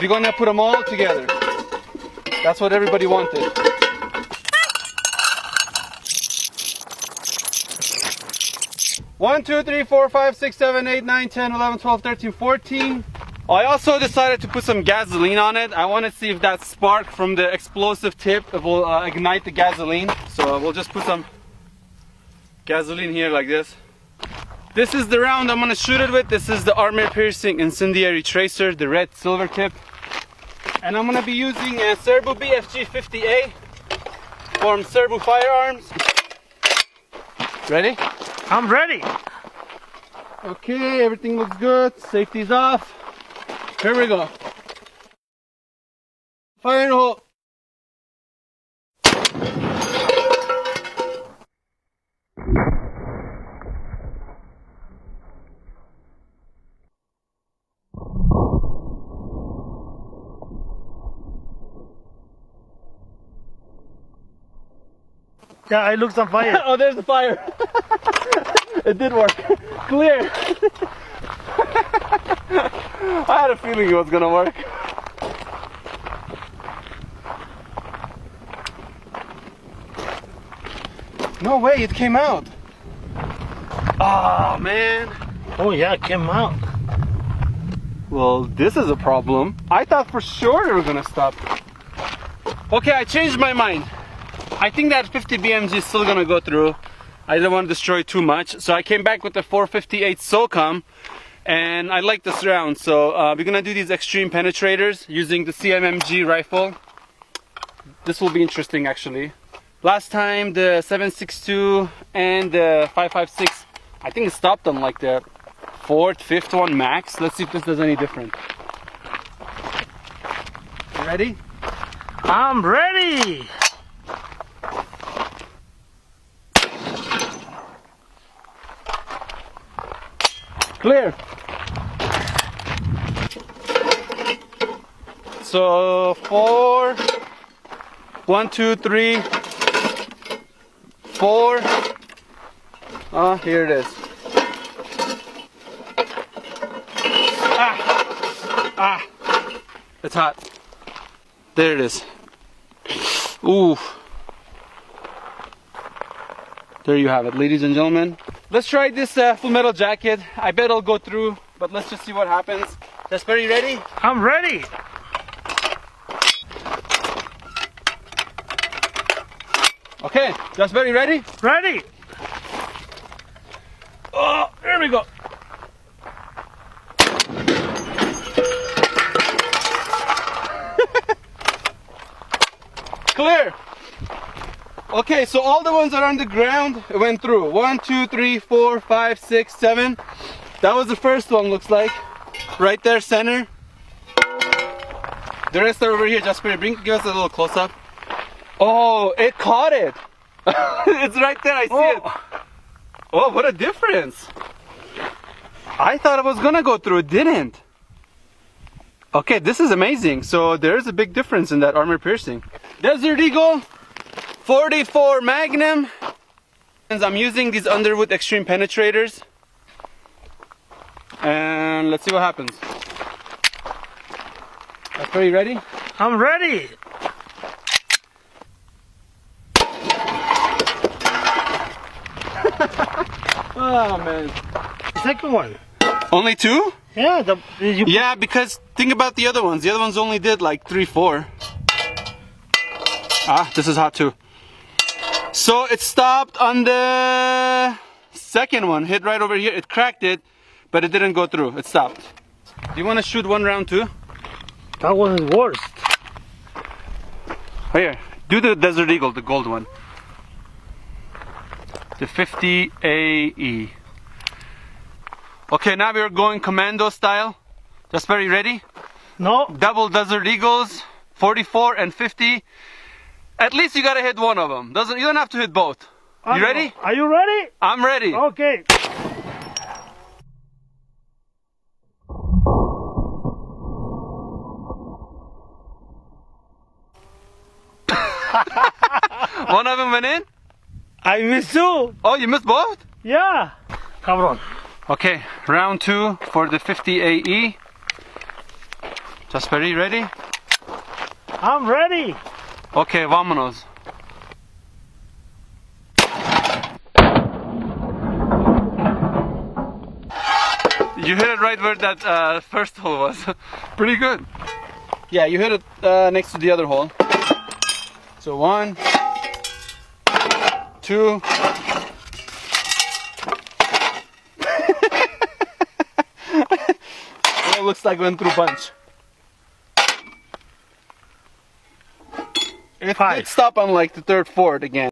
We're gonna put them all together. That's what everybody wanted. One, 2, 3, 4, 5, 6, 7, 8, 9, 10, 11, 12, 13, 14. I also decided to put some gasoline on it. I want to see if that spark from the explosive tip will ignite the gasoline. So we'll just put some gasoline here like this. This is the round I'm going to shoot it with. This is the armor piercing incendiary tracer, the red silver tip. And I'm going to be using a Serbu BFG 50A from Serbu Firearms. Ready? I'm ready. Okay, everything looks good. Safety's off. Here we go. Fire in the hole. Yeah, it looks on fire. Oh, there's the fire. It did work. Clear. I had a feeling it was gonna work. No way, it came out. Oh man. Oh yeah, it came out. Well, this is a problem. I thought for sure they were gonna stop. Okay, I changed my mind. I think that 50 BMG is still gonna go through. I didn't want to destroy too much, so I came back with the 458 SOCOM, and I like this round. So we're gonna do these extreme penetrators using the CMMG rifle. This will be interesting actually. Last time the 7.62 and the 5.56, I think it stopped on like the 4th, 5th one max. Let's see if this does any different. You ready? I'm ready. Clear. So 4, 1, 2, 3, 4. Oh, here it is. Ah, it's hot. There it is. Ooh. There you have it, ladies and gentlemen. Let's try this full metal jacket. I bet it'll go through, but let's just see what happens. Jasper, you ready? I'm ready. Okay, Jasper, you ready? Ready. Oh, there we go. Clear. Okay, so all the ones that are on the ground went through. 1, 2, 3, 4, 5, 6, 7. That was the first one, looks like. Right there, center. The rest are over here. Jasper, give us a little close up. Oh, it caught it. It's right there, I see it. Oh, what a difference. I thought it was gonna go through, it didn't. Okay, this is amazing. So there's a big difference in that armor piercing. Desert Eagle 44 Magnum. And I'm using these Underwood Extreme Penetrators. And let's see what happens. Are you ready? I'm ready. Oh man. The second one. Only 2? Yeah, yeah, because think about the other ones. The other ones only did like 3, 4. Ah, this is hot too. So it stopped on the second one. Hit right over here. It cracked it, but it didn't go through. It stopped. Do you want to shoot one round too? That one is worst. Oh yeah, do the Desert Eagle, the gold one. The 50AE. Okay, now we're going commando style. Jasper, you ready? No. Double Desert Eagles, 44 and 50. At least you gotta hit one of them. You don't have to hit both. You ready? Are you ready? I'm ready. Okay. One of them went in? I missed two. Oh, you missed both? Yeah. Come on. Okay, round 2 for the 50AE. Jasperi, ready? I'm ready. Okay, vámonos. You hit it right where that first hole was. Pretty good. Yeah, you hit it next to the other hole. So 1, 2. Well, it looks like went through bunch. It 5. did stop on like the third, fourth again.